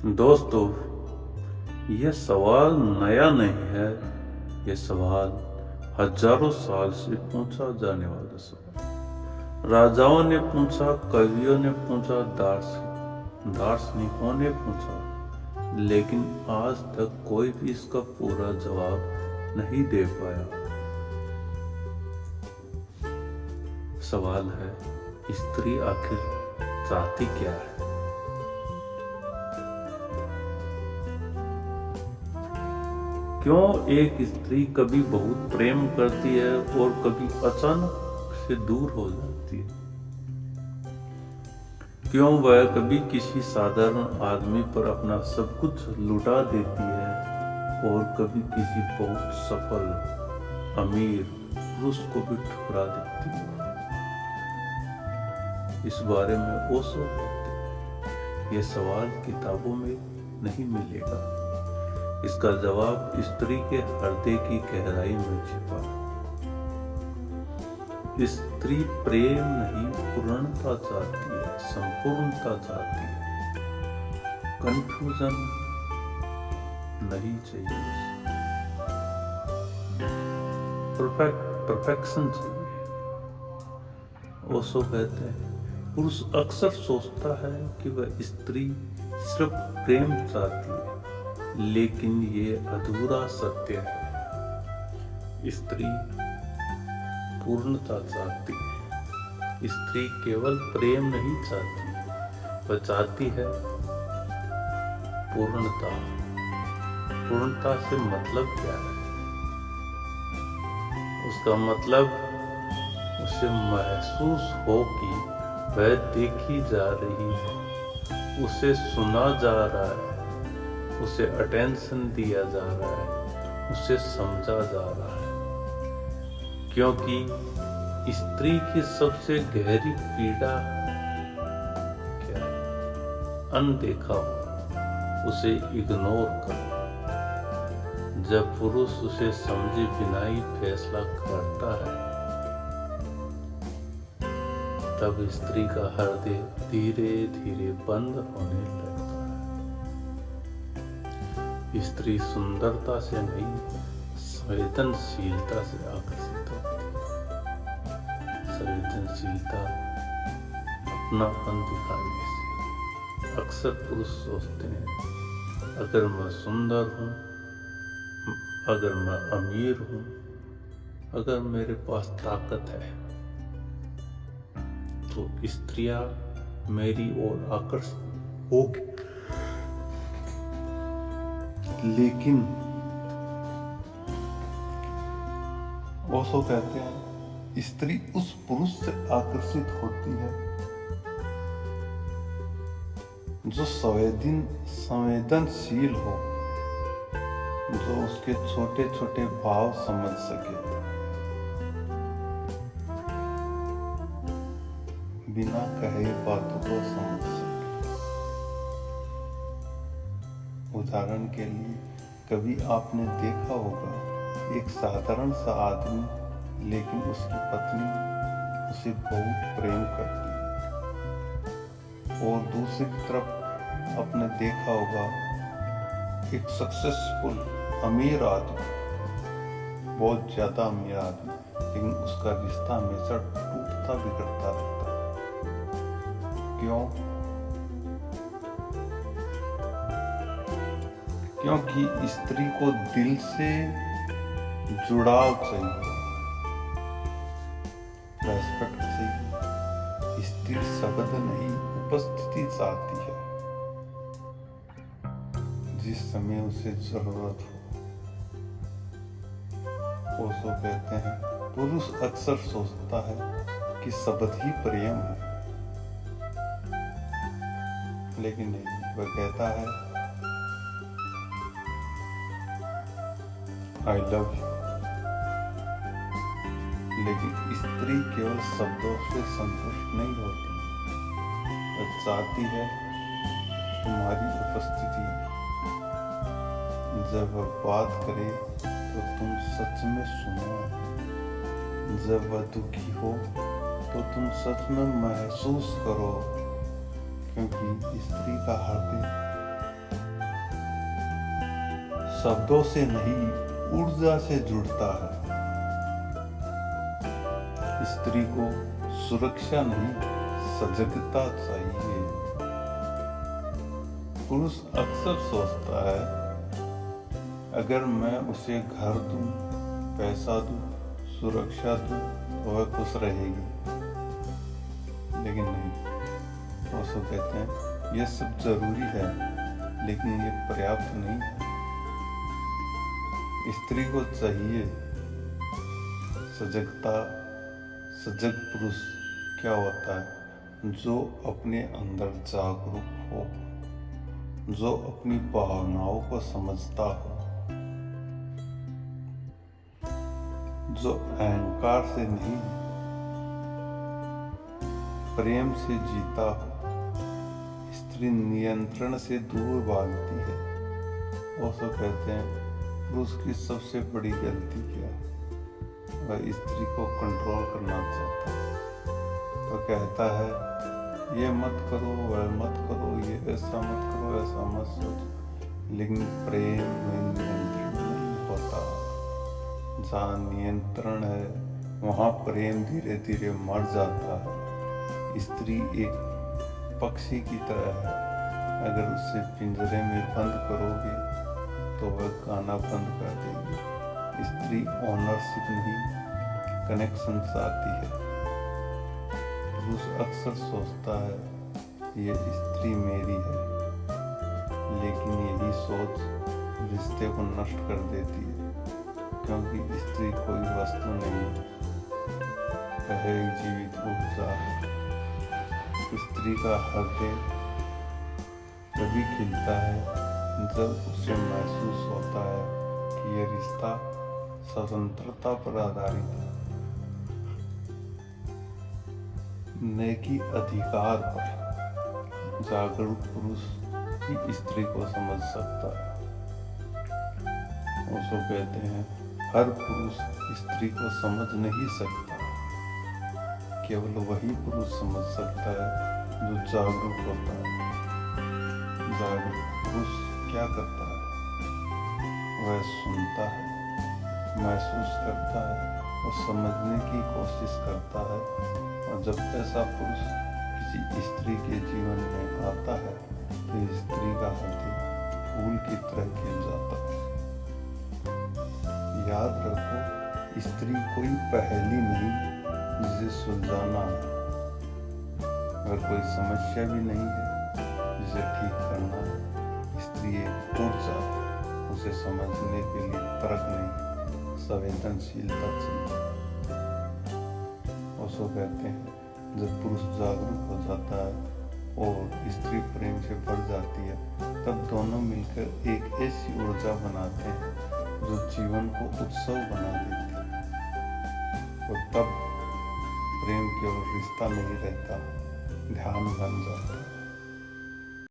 दोस्तों, यह सवाल नया नहीं है। यह सवाल हजारों साल से पूछा जाने वाला सवाल। राजाओं ने पूछा, कवियों ने पूछा, दार्शनिकों ने पूछा, लेकिन आज तक कोई भी इसका पूरा जवाब नहीं दे पाया। सवाल है, स्त्री आखिर चाहती क्या है? क्यों एक स्त्री कभी बहुत प्रेम करती है और कभी अचानक से दूर हो जाती है? क्यों वह कभी किसी साधारण आदमी पर अपना सब कुछ लुटा देती है और कभी किसी बहुत सफल अमीर पुरुष को भी ठुकरा देती है? इस बारे में ओशो कहते हैं, यह सवाल किताबों में नहीं मिलेगा। इसका जवाब स्त्री के हृदय की गहराई में छिपा है। स्त्री प्रेम नहीं, पूर्णता चाहती है, संपूर्णता चाहती है। कंफ्यूजन नहीं चाहिए, परफेक्शन चाहिए। ओशो कहते हैं, पुरुष अक्सर सोचता है कि वह स्त्री सिर्फ प्रेम चाहती है, लेकिन ये अधूरा सत्य है। स्त्री पूर्णता चाहती है। स्त्री केवल प्रेम नहीं चाहती, वह चाहती है पूर्णता। पूर्णता से मतलब क्या है? उसका मतलब उसे महसूस हो कि वह देखी जा रही है, उसे सुना जा रहा है, उसे अटेंशन दिया जा रहा है, उसे समझा जा रहा है। क्योंकि स्त्री की सबसे गहरी पीड़ा क्या है? अनदेखा हो, उसे इग्नोर करो। जब पुरुष उसे समझे बिना ही फैसला करता है, तब स्त्री का हृदय धीरे धीरे बंद होने लगता है। स्त्री सुंदरता से नहीं, संवेदनशीलता से आकर्षित होती है। संवेदनशीलता अपनापन दिखाने से। अक्सर पुरुष सोचते हैं, अगर मैं सुंदर हूँ, अगर मैं अमीर हूँ, अगर मेरे पास ताकत है, तो स्त्रियां मेरी ओर आकर्षित होगी। लेकिन ओशो कहते हैं, स्त्री उस पुरुष से आकर्षित होती है जो संवेदनशील हो, जो उसके छोटे छोटे भाव समझ सके, बिना कहे बातों को समझ सके। उदाहरण के लिए, कभी आपने देखा होगा एक साधारण सा आदमी, लेकिन उसकी पत्नी उसे बहुत प्रेम करती है। और दूसरी तरफ आपने देखा होगा एक सक्सेसफुल अमीर आदमी, बहुत ज्यादा अमीर आदमी, लेकिन उसका रिश्ता हमेशा टूटता बिगड़ता रहता है। क्यों? क्योंकि स्त्री को दिल से जुड़ाव चाहिए, रेस्पेक्ट चाहिए। स्त्री शब्द नहीं, उपस्थिति चाहती है, जिस समय उसे जरूरत हो। ओशो कहते हैं, पुरुष अक्सर सोचता है कि शब्द ही प्रेम है, लेकिन नहीं, वह कहता है आई लव यू। लेकिन स्त्री केवल शब्दों से संतुष्ट नहीं होती, वह चाहती है तुम्हारी उपस्थिति। जब वह बात करे तो तुम सच में सुनो, जब वह दुखी हो तो तुम सच में महसूस करो, क्योंकि स्त्री का हृदय शब्दों से नहीं ऊर्जा से जुड़ता है। स्त्री को सुरक्षा नहीं सजगता चाहिए। पुरुष अक्सर सोचता है अगर मैं उसे घर दूं, पैसा दूं, सुरक्षा दूं तो वह खुश रहेगी, लेकिन नहीं। वो सब कहते हैं यह सब जरूरी है लेकिन ये पर्याप्त नहीं है। स्त्री को चाहिए सजगता। सजग पुरुष क्या होता है? जो अपने अंदर जागरूक हो, जो अपनी भावनाओं को समझता हो, जो अहंकार से नहीं प्रेम से जीता हो। स्त्री नियंत्रण से दूर भागती है। वो सब कहते हैं पुरुष की सबसे बड़ी गलती क्या है? वह स्त्री को कंट्रोल करना चाहता है। वह कहता है ये मत करो, वह मत करो, ये ऐसा मत करो, ऐसा मत सोचो। लेकिन प्रेम में नियंत्रण नहीं होता। जहाँ नियंत्रण है वहाँ प्रेम धीरे धीरे मर जाता है। स्त्री एक पक्षी की तरह है। अगर उसे पिंजरे में बंद करोगे तो वह गाना बंद कर देगी। स्त्री ओनरशिप नहीं कनेक्शन चाहती है। पुरुष अक्सर सोचता है ये स्त्री मेरी है, लेकिन यही सोच रिश्ते को नष्ट कर देती है, क्योंकि स्त्री कोई वस्तु नहीं है, एक जीवित ऊर्जा है। स्त्री का हृदय तभी खिलता है जब उसे महसूस होता है कि यह रिश्ता स्वतंत्रता पर आधारित है, न कि अधिकार पर। जागरूक पुरुष ही स्त्री को समझ सकता है। उसको कहते हैं हर पुरुष स्त्री को समझ नहीं सकता, केवल वही पुरुष समझ सकता है जो जागरूक होता है। जागरूक पुरुष क्या करता है? वह सुनता है, महसूस करता है और समझने की कोशिश करता है। और जब ऐसा पुरुष किसी स्त्री के जीवन में आता है तो स्त्री का हृदय फूल की तरह खिल जाता है। याद रखो, स्त्री कोई पहेली नहीं जिसे सुलझाना है। अगर कोई समस्या भी नहीं है जिसे ठीक करना है। स्त्री एक ऊर्जा, उसे समझने के लिए तर्क नहीं, संवेदनशीलता चाहिए। उसको कहते हैं जब पुरुष जागरूक हो जाता है और स्त्री प्रेम से बढ़ जाती है, तब दोनों मिलकर एक ऐसी ऊर्जा बनाते हैं जो जीवन को उत्सव बना देती है। और तब प्रेम केवल रिश्ता नहीं रहता, ध्यान बन जाता है।